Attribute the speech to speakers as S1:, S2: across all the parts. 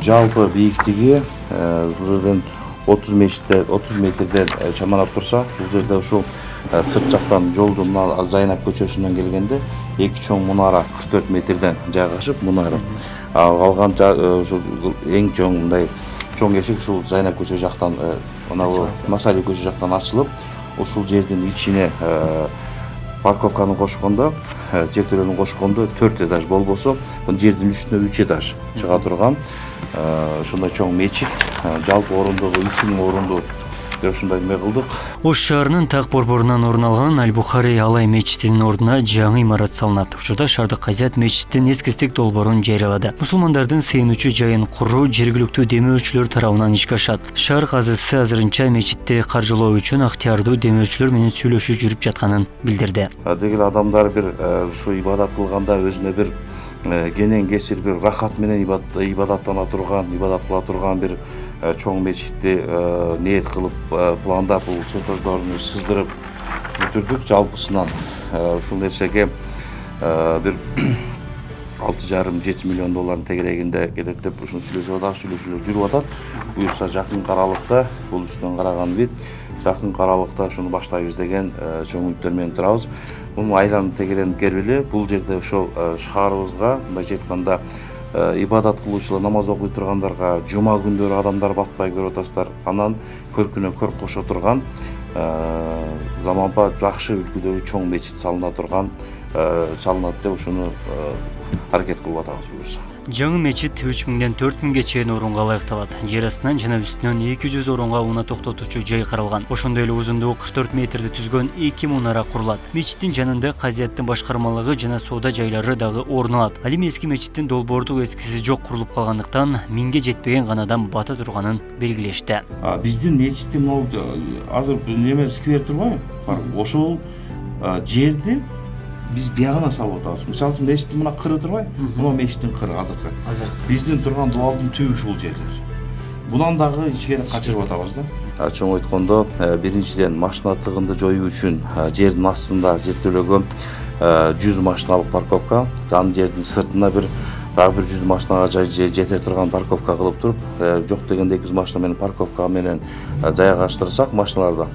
S1: Жалпы бийиктиги бул жерден 30 метрден чамалап турса, бул жерде ушул сырт жактан жолдун мына Зайнап көчөсүнөн келгенде эки чоң мунара 44 метрден жайгашып, мунара. Калган ушул эң чоң мындай чоң эшик ушул Зайнап көчө жактан, мына Масалиев көчө жактан ачылып, ушул жердин ичине парковканы кошкондо, жертөлөнү кошкондо 4 этаж болбосо, бул жердин үстүнө 3 этаж чыга турган ушундай чоң мечит, жалпы орундугу 3000 орунду деп ушундай эме кылдык.
S2: Ош шаарынын так борборунан орун алган Аль-Бухари Алай мечитинин ордуна жаңы имарат салынат. Учурда шаардык Азият мечитин эскистик долбоорун жарыялады. Мусулмандардын сыйынуучу жайын куруу жергиликтүү демөөрчүлөр тарабынан ишке ашат. Шаар казысы азырынча мечитти каржылоо үчүн ыктыярдуу демөөрчүлөр менен сүйлөшүү жүрүп жатканын билдирди.
S1: Дегил адамдар бир ушу ибадат кылганда өзүнө бир кенен кесир бир рахат менен ибадаттана турган, ибадат кыла турган бир чоң мечитти ниет кылып пландап, бул чертождорун сыздырып бүтүрдүк. Жалпысынан ушул нерсеге бир 6,5-7 миллион доллардын тегерегинде кетет деп ушуну сүйлөшүүлөр жүрүп атат. Буюрса жакын аралыкта, бул үстүнөн караган бит, жакын аралыкта ушуну баштайбыз деген чоң үмүттөр менен турабыз. Муну айланып тегеренип келбели, бул жерде ошол шаарыбызга, мындайча айтканда, ибадат кылуучулар, намаз окуй тургандарга жума күндөрү адамдар батпай көрүп атасыздар. Анан көркүнө көрк кошо турган заманба жакшы үлгүдөгү чоң мечит салына турган салынат деп ушуну аракет кылып атабыз буюрса.
S2: Жаңы мечит 3000ден 4000ге чейин орунга ылайыкталат. Жер астынан жана үстүнөн 200 орунга унаа токтотуучу жай каралган. Ошондой эле узундугу 44 метрди түзгөн 2 мунара курулат. Мечиттин жанында Казияттын башкармалыгы жана соода жайлары дагы орун алат. Ал эми эски мечиттин долбоордук эскиси жок курулуп калгандыктан 1000ге жетпеген гана адам бата турганын белгилешти.
S1: Биздин мечиттин могу азыр неме сквер турбайбы? Ошол жерди biz biyagına salып атабыз. Мисалы үчүн мечиттин мына кыры турбайбы? Мына мечиттин кыры азыркы. Биздин турган дуалдын түбү ушул жерлер. Бунан дагы ичкери качырып атабыз да. Чоң айткондо, биринчиден машина тыгынды жоюу үчүн жердин астында жертөлөгө 100 машиналык парковка, анын жердин сыртына дагы 100 машинага жете турган парковка кылып туруп, жок дегенде 200 машина менен парковка менен жайгаштырсак машиналарда.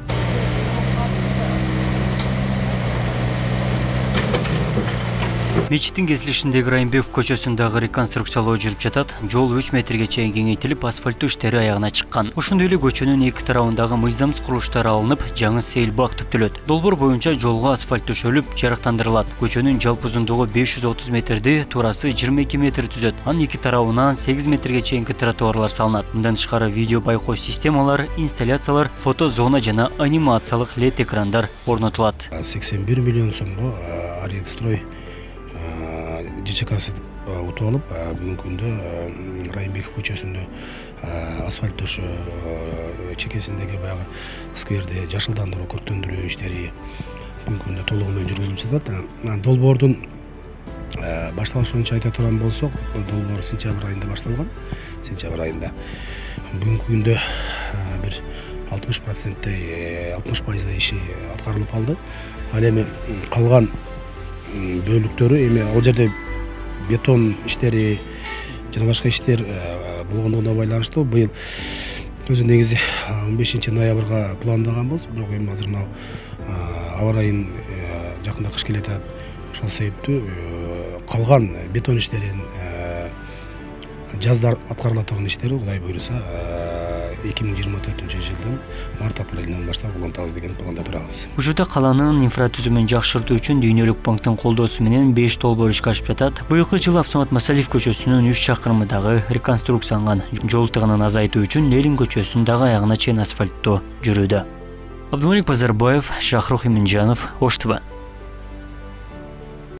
S2: Мечиттин кесилишиндеги Райымбеков көчөсүндөгү реконструкциялоо жүрүп жатат. Жол 3 метрге чейин кеңейтилип, асфальттоо иштери аягына чыккан. Ошондой эле көчөнүн эки тарабындагы мыйзамсыз курулуштар алынып, жаңы сейилбак түптөлөт. Долбоор боюнча жолго асфальт төшөлүп, жарыктандырылат. Көчөнүн жалпы узундугу 530 метрди, туурасы 22 метр түзөт. Анын эки тарабынан 8 метрге чейинки тротуарлар салынат. Мындан тышкары видео байкоо системалар, инсталляциялар, фото зона жана анимациялык LED экрандар орнотулат.
S3: 81 миллион сомго Аренстрой ЖЧКсы утуп алып, бүгүнкү күндө Райымбеков көчөсүндө асфальт төшөө чекесиндеги баягы скверди жашылдандыруу, көрктөндүрүү иштери бүгүнкү күндө толугу менен жүргүзүлүп жатат. Долбоордун башталышынча айта турган болсок, долбоор сентябрь айында башталган. Сентябрь айында бүгүнкү күндө бир 60% иши аткарылып калды. Ал эми калган бөлүктөрү эми ал жерде бетон иштери жана башка иштер болгондугуна байланыштуу быйыл өзү негизи 15 ноябрга пландаганбыз, бирок эми азыр мына аба ырайын жакында кыш келе атат. Ошол себептүү калган бетон иштерин жазда аткарыла турган иштери Кудай буйруса 2024-жылдын март-апрелинен баштап улантабыз деген планда турабыз.
S2: Учурда каланын инфратүзүмүн жакшыртуу үчүн Дүйнөлүк банктын колдоосу менен 5 долбоор ишке ашып жатат. Быйылкы жылы Абсамат Масалиев көчөсүнүн 3 чакырымы дагы реконструкцияланган. Жол тыгынын азайтуу үчүн Ленин көчөсүн дагы аягына чейин асфальттоо жүрүүдө. Абдумалик Базарбаев, Шахрух Иминжанов, Ош ТВ.